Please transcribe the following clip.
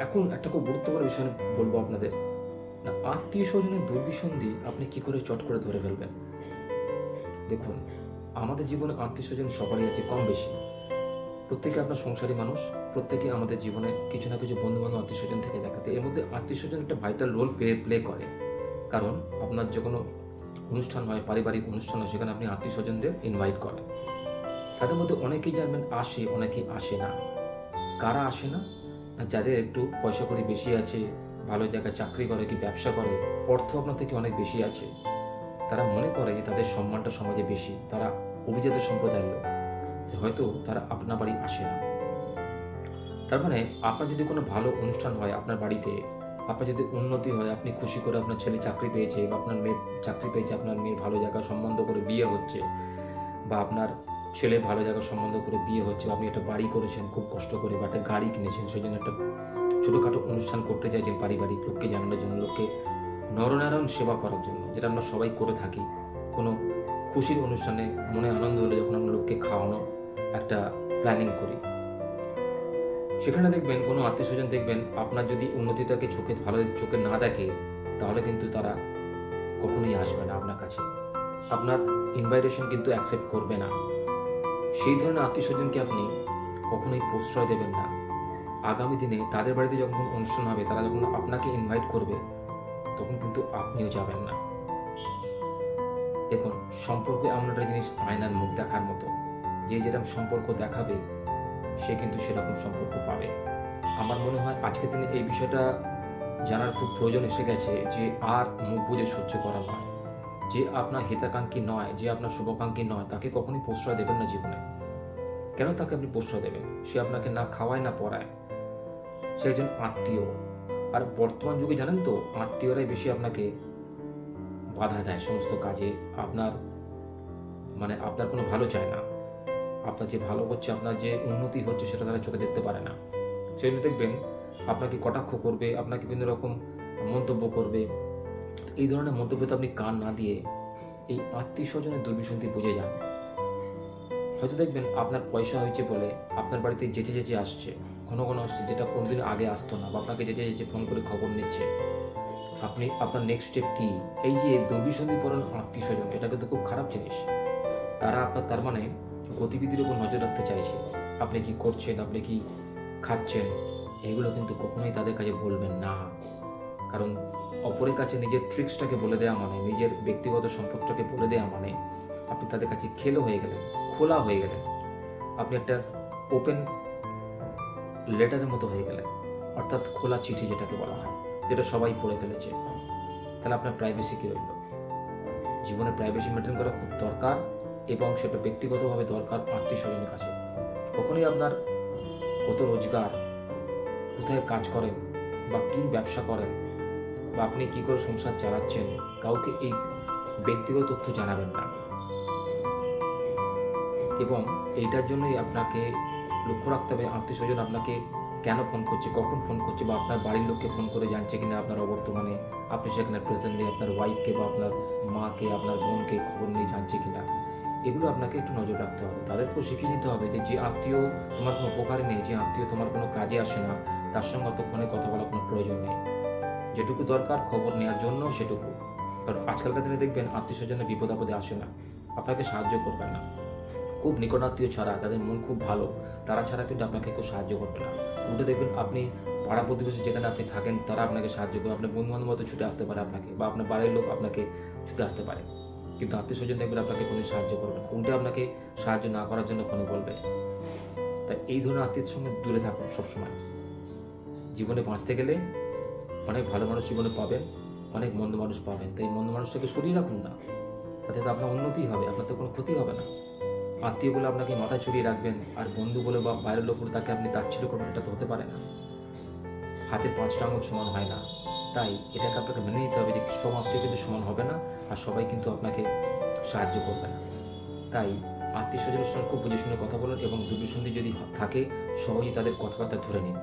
এখন একটা খুব গুরুত্বপূর্ণ বিষয় বলবো আপনাদের, না আত্মীয় স্বজনের দুর্বিসন্ধি আপনি কি করে চট করে ধরে ফেলবেন। দেখুন, আমাদের জীবনে আত্মীয় স্বজন সবারই আছে কম বেশি। প্রত্যেকে আপনার সংসারী মানুষ, প্রত্যেকে আমাদের জীবনে কিছু না কিছু বন্ধু বান্ধব আত্মীয় স্বজন থেকে দেখাতে, এর মধ্যে আত্মীয় স্বজন একটা ভাইটাল রোল প্লে করে। কারণ আপনার যে কোনো অনুষ্ঠান হয়, পারিবারিক অনুষ্ঠান হয়, সেখানে আপনি আত্মীয় স্বজনদের ইনভাইট করেন। তাদের মধ্যে অনেকেই জানবেন আসে, অনেকেই আসে না। কারা আসে না? যাদের একটু পয়সা কড়ি বেশি আছে, ভালো জায়গায় চাকরি করে কি ব্যবসা করে, অর্থ আপনার থেকে অনেক বেশি আছে, তারা মনে করে যে তাদের সম্মানটা সমাজে বেশি, তারা অভিজাত সম্প্রদায়ের লোক, হয়তো তারা আপনার বাড়ি আসে না। তার মানে আপনার যদি কোনো ভালো অনুষ্ঠান হয় আপনার বাড়িতে, আপনার যদি উন্নতি হয়, আপনি খুশি করে আপনার ছেলে চাকরি পেয়েছে বা আপনার মেয়ে চাকরি পেয়েছে, আপনার মেয়ের ভালো জায়গায় সম্বন্ধ করে বিয়ে হচ্ছে, বা আপনার ছেলে ভালো জায়গায় সম্বন্ধ করে বিয়ে হচ্ছে, আপনি একটা বাড়ি করেছেন খুব কষ্ট করে বা একটা গাড়ি কিনেছেন, সেই জন্য একটা ছোটোখাটো অনুষ্ঠান করতে চাইছেন পারিবারিক লোককে জানানোর জন্য, লোককে নরনারায়ণ সেবা করার জন্য, যেটা আমরা সবাই করে থাকি। কোনো খুশির অনুষ্ঠানে মনে আনন্দ হলে যখন আমরা লোককে খাওয়ানো একটা প্ল্যানিং করি, সেখানে দেখবেন কোনো আত্মীয় স্বজন দেখবেন আপনার যদি উন্নতিটাকে ভালো চোখে না দেখে, তাহলে কিন্তু তারা কখনোই আসবে না আপনার কাছে, আপনার ইনভাইটেশন কিন্তু অ্যাকসেপ্ট করবে না। সেই ধরনের আত্মীয় স্বজনকে আপনি কখনোই প্রশ্রয় দেবেন না। আগামী দিনে তাদের বাড়িতে যখন অনুষ্ঠান হবে, তারা যখন আপনাকে ইনভাইট করবে, তখন কিন্তু আপনিও যাবেন না। দেখুন, সম্পর্কে এমন একটা জিনিস আয়নার মুখ দেখার মতো, যে যেরকম সম্পর্ক দেখাবে সে কিন্তু সেরকম সম্পর্ক পাবে। আমার মনে হয় আজকের দিনে এই বিষয়টা জানার খুব প্রয়োজন এসে গেছে, যে আর মুখ বুজে সহ্য করা নয়। যে আপনার হিতাকাঙ্ক্ষী নয়, যে আপনার শুভাকাঙ্ক্ষী নয়, তাকে কখনোই প্রশ্রয় দেবেন না জীবনে। কেন তাকে আপনি প্রশ্রয় দেবেন? সে আপনাকে না খাওয়ায় না পড়ায়, সে একজন আত্মীয়। আর বর্তমান যুগে জানেন তো, আত্মীয়রাই বেশি আপনাকে বাধা দেয় সমস্ত কাজে। আপনার কোনো ভালো চায় না। আপনার যে ভালো হচ্ছে, আপনার যে উন্নতি হচ্ছে, সেটা তারা চোখে দেখতে পারে না। সেই জন্য দেখবেন আপনাকে কটাক্ষ করবে, আপনাকে বিভিন্ন রকম মন্তব্য করবে। এই ধরনের মন্তব্যতে আপনি কান না দিয়ে এই আত্মীয় স্বজনের দুর্বিসন্ধি বুঝে যান। হয়তো দেখবেন আপনার পয়সা হয়েছে বলে আপনার বাড়িতে যেচে যেচে আসছে, ঘন ঘন আসছে, যেটা কোনোদিন আগে আসতো না, বা আপনাকে যেচে যেচে ফোন করে খবর নিচ্ছে। আপনার নেক্সট স্টেপ কি? এই যে দুর্বিসন্ধিপূর্ণ আত্মীয় স্বজন, এটা কিন্তু খুব খারাপ জিনিস। তারা তার মানে গতিবিধির উপর নজর রাখতে চাইছে। আপনি কি করছেন, আপনি কি খাচ্ছেন, এগুলো কিন্তু কখনোই তাদের কাছে বলবেন না। কারণ অপরের কাছে নিজের ট্রিক্সটাকে বলে দেওয়া মানে, নিজের ব্যক্তিগত সম্পদটাকে বলে দেওয়া মানে, আপনি তাদের কাছে খোলা হয়ে গেলেন। আপনি একটা ওপেন লেটারের মতো হয়ে গেলেন, অর্থাৎ খোলা চিঠি যেটাকে বলা হয়, যেটা সবাই পড়ে ফেলেছে। তাহলে আপনার প্রাইভেসি কি রইল? জীবনে প্রাইভেসি মেনটেন করা খুব দরকার, এবং সেটা ব্যক্তিগতভাবে দরকার আত্মীয় স্বজনের কাছে। কখনোই আপনার কত রোজগার, কোথায় কাজ করেন, বা কী ব্যবসা করেন, বা আপনি কী করে সংসার চালাচ্ছেন, কাউকে এই ব্যক্তিগত তথ্য জানাবেন না। এবং এইটার জন্যই আপনাকে লক্ষ্য রাখতে হবে আত্মীয় স্বজন আপনাকে কেন ফোন করছে, কখন ফোন করছে, বা আপনার বাড়ির লোককে ফোন করে জানছে কিনা আপনার অবর্তমানে, আপনি সেখানে প্রেজেন্ট নেই, আপনার ওয়াইফকে বা আপনার মাকে, আপনার বোনকে খবর নিয়ে জানছে কিনা। এগুলো আপনাকে একটু নজর রাখতে হবে। তাদেরকেও শিখিয়ে দিতে হবে যে আত্মীয় তোমার কোনো উপকারে নেই, যে আত্মীয় তোমার কোনো কাজে আসে না, তার সঙ্গে অত ফোনে কথা বলার কোনো প্রয়োজন নেই। যেটুকু দরকার খবর নেওয়ার জন্য সেটুকু। কারণ আজকালকার দিনে দেখবেন আত্মীয় স্বজনের বিপদ আপদে আসে না, আপনাকে সাহায্য করবে না। খুব নিকটাত্মীয় ছাড়া, তাদের মন খুব ভালো, তারা ছাড়া কিন্তু আপনাকে কেউ সাহায্য করবে না। উল্টে দেখবেন আপনি পাড়া প্রতিবেশী যেখানে আপনি থাকেন, তারা আপনাকে সাহায্য করবে, আপনার বন্ধু বান্ধব হয়তো ছুটে আসতে পারে আপনাকে, বা আপনার বাড়ির লোক আপনাকে ছুটে আসতে পারে। কিন্তু আত্মীয় স্বজন দেখবেন আপনাকে কোনো সাহায্য করবে না, উল্টে আপনাকে সাহায্য না করার জন্য ফোনে বলবে। তাই এই ধরনের আত্মীয়ের সঙ্গে দূরে থাকুন সবসময়। জীবনে বাঁচতে গেলে অনেক ভালো মানুষ জীবনে পাবেন, অনেক মন্দ মানুষ পাবেন, তাই মন্দ মানুষটাকে সরিয়ে রাখুন না। তাতে তো আপনার উন্নতি হবে, আপনার তো কোনো ক্ষতি হবে না। আত্মীয় বলে আপনাকে মাথায় চড়িয়ে রাখবেন, আর বন্ধু বলে বা বাইরের লোক বলে তাকে আপনি তাচ্ছিল্য করবেন, এটা তো হতে পারে না। হাতের 5টা আঙুল সমান হয় না। তাই এটাকে আপনাকে মেনে নিতে হবে যে সব আত্মীয় কিন্তু সমান হবে না, আর সবাই কিন্তু আপনাকে সাহায্য করবে না। তাই আত্মীয় স্বজনের সঙ্গে খুব বুঝে শুনে কথা বলুন, এবং দুর্বিসন্ধি যদি থাকে সহজেই তাদের কথাবার্তা ধরে নিন।